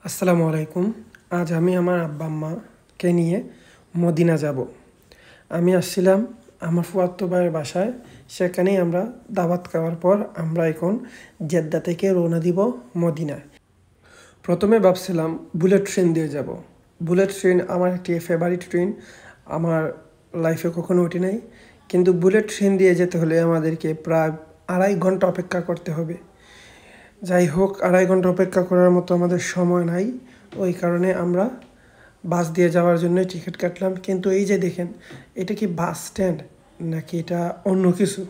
আসসালামু আলাইকুম। আজ আমি আমার আব্বা আম্মাকে নিয়ে মদিনা যাব। আমি আসছিলাম আমার ফুফাতো ভাইয়ের বাসায়, সেখানেই আমরা দাওয়াত খাওয়ার পর আমরা এখন জেদ্দা থেকে রওনা দিব মদিনায়। প্রথমে ভাবছিলাম বুলেট ট্রেন দিয়ে যাব। বুলেট ট্রেন আমার একটি ফেভারিট ট্রেন, আমার লাইফে কখনো উঠি নাই, কিন্তু বুলেট ট্রেন দিয়ে যেতে হলে আমাদেরকে প্রায় 2.5 ঘন্টা অপেক্ষা করতে হবে। যাই হোক, 2.5 ঘন্টা অপেক্ষা করার মতো আমাদের সময় নাই, ওই কারণে আমরা বাস দিয়ে যাওয়ার জন্য টিকিট কাটলাম। কিন্তু এই যে দেখেন, এটা কি বাস স্ট্যান্ড নাকি এটা অন্য কিছু?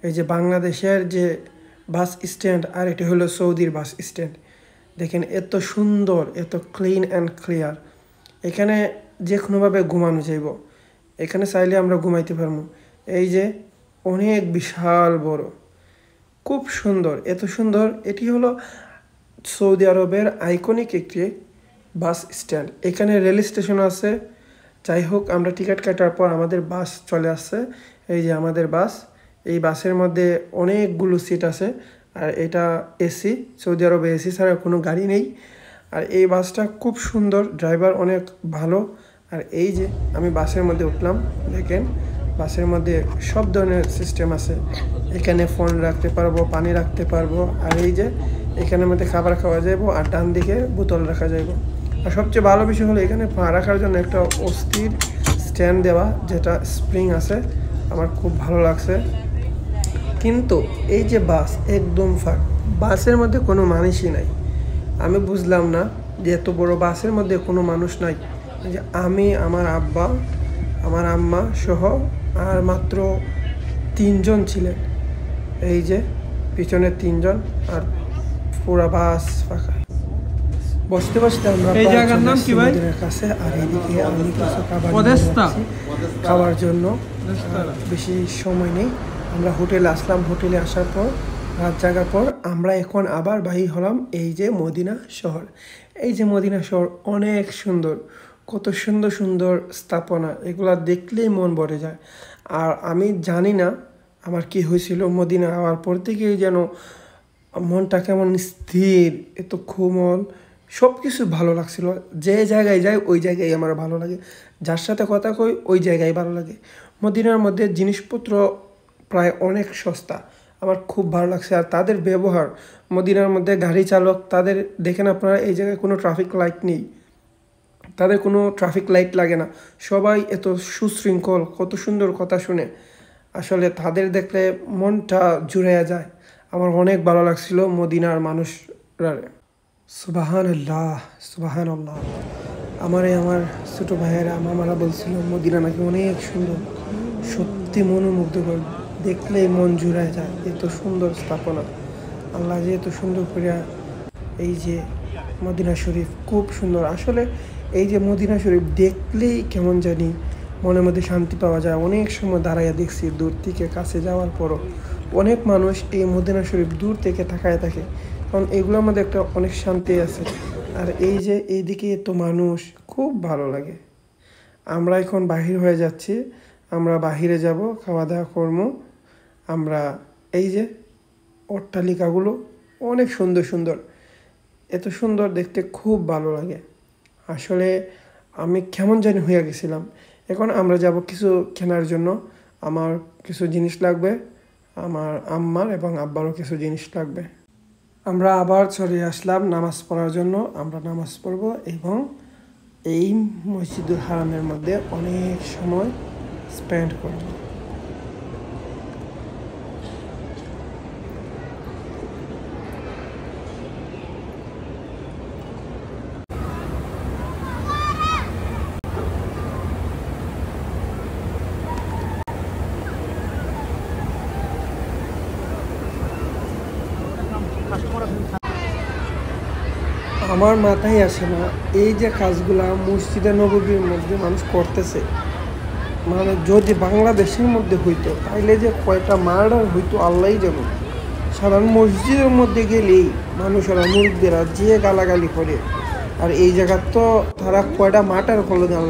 এই যে বাংলাদেশের যে বাস স্ট্যান্ড আর এটা হলো সৌদির বাস স্ট্যান্ড। দেখেন এত সুন্দর, এত ক্লিন অ্যান্ড ক্লিয়ার। এখানে যে কোনোভাবে ঘুমানো যাইব, এখানে চাইলে আমরা ঘুমাইতে পারবো। এই যে অনেক বিশাল বড়, খুব সুন্দর, এত সুন্দর। এটি হলো সৌদি আরবের আইকনিক একটি বাস স্ট্যান্ড। এখানে রেল স্টেশন আছে। যাই হোক, আমরা টিকিট কাটার পর আমাদের বাস চলে আসছে। এই যে আমাদের বাস, এই বাসের মধ্যে অনেকগুলো সিট আছে, আর এটা এসি। সৌদি আরবে এসি ছাড়া কোনো গাড়ি নেই। আর এই বাসটা খুব সুন্দর, ড্রাইভার অনেক ভালো। আর এই যে আমি বাসের মধ্যে উঠলাম, দেখেন বাসের মধ্যে সব ধরনের সিস্টেম আছে। এখানে ফোন রাখতে পারবো, পানি রাখতে পারবো, আর এই যে এখানের মধ্যে খাবার খাওয়া যাইব, আর ডান দিকে বোতল রাখা যাইব। আর সবচেয়ে ভালো বিষয় হলো এখানে পা রাখার জন্য একটা অস্থির স্ট্যান্ড দেওয়া, যেটা স্প্রিং আছে। আমার খুব ভালো লাগছে। কিন্তু এই যে বাস একদম ফাঁক, বাসের মধ্যে কোনো মানুষই নাই। আমি বুঝলাম না যে এত বড় বাসের মধ্যে কোনো মানুষ নাই। যে আমি, আমার আব্বা, আমার আম্মা সহ আর মাত্র 3 জন ছিলেন। এই যে পিছনে 3 জন, আর পুরা বাস ফাঁকা। বসতে বসতে আমরা এই জায়গার নাম কি ভাই? কাছে, আর এইদিকে আমি কিছু খাবার জন্য বেশি সময় নেই। আমরা হোটেলে আসলাম। হোটেলে আসার পর রাত জাগার পর আমরা এখন আবার বাহির হলাম এই যে মদিনা শহর। এই যে মদিনা শহর অনেক সুন্দর, কত সুন্দর সুন্দর স্থাপনা, এগুলা দেখলেই মন ভরে যায়। আর আমি জানি না আমার কি হয়েছিল, মদিনা হওয়ার পর থেকেই যেন মনটা কেমন স্থির, এত কোমল, সব কিছু ভালো লাগছিল। যে জায়গায় যাই ওই জায়গায় আমার ভালো লাগে, যার সাথে কথা কই ওই জায়গায় ভালো লাগে। মদিনার মধ্যে জিনিসপত্র প্রায় অনেক সস্তা, আমার খুব ভালো লাগছে। আর তাদের ব্যবহার, মদিনার মধ্যে গাড়ি চালক, তাদের দেখেন আপনারা, এই জায়গায় কোনো ট্রাফিক লাইট নেই, তাদের কোনো ট্রাফিক লাইট লাগে না। সবাই এত সুশৃঙ্খল, কত সুন্দর কথা শুনে, আসলে তাদের দেখলে মনটা জুড়ে যায়। আমার অনেক ভালো লাগছিল মদিনার মানুষরা। সুবহানাল্লাহ, সুবহানাল্লাহ। আমার ছোটো ভাইয়েরা, মামারা বলছিল মদিনা নাকি অনেক সুন্দর। সত্যি মনোমুগ্ধকর, দেখলেই মন জুড়ায় যায়, এত সুন্দর স্থাপনা। আল্লাহ যে এত সুন্দর করে, এই যে মদিনা শরীফ খুব সুন্দর। আসলে এই যে মদিনা শরীফ দেখলেই কেমন জানি মনের মধ্যে শান্তি পাওয়া যায়। অনেক সময় দাঁড়াইয়া দেখছি দূর থেকে, কাছে যাওয়ার পরও অনেক মানুষ এই মদিনা শরীফ দূর থেকে তাকায় থাকে, কারণ এগুলোর মধ্যে একটা অনেক শান্তি আছে। আর এই যে এইদিকে এত মানুষ, খুব ভালো লাগে। আমরা এখন বাহির হয়ে যাচ্ছি, আমরা বাহিরে যাব, খাওয়া দাওয়া করবো। আমরা এই যে অট্টালিকাগুলো অনেক সুন্দর সুন্দর, এত সুন্দর দেখতে, খুব ভালো লাগে। আসলে আমি কেমন জানি হয়ে গেছিলাম। এখন আমরা যাব কিছু কেনার জন্য। আমার কিছু জিনিস লাগবে, আমার আম্মার এবং আব্বারও কিছু জিনিস লাগবে। আমরা আবার চলে আসলাম নামাজ পড়ার জন্য। আমরা নামাজ পড়ব এবং এই মসজিদুল হারামের মধ্যে অনেক সময় স্পেন্ড করব। আমার মাথায় আসে না এই যে কাজগুলা মসজিদে নববীর মধ্যে মানুষ করতেছে, মানে যদি বাংলাদেশের মধ্যে হইতো তাইলে যে কয়টা মার্ডার হইতো আল্লাহই জানে। সাধারণ মসজিদের মধ্যে গেলেই মানুষেরা, মুরব্বীরা যে গালাগালি করে, আর এই জায়গার তো তারা কয়টা মার্ডার করলো আল্লাহ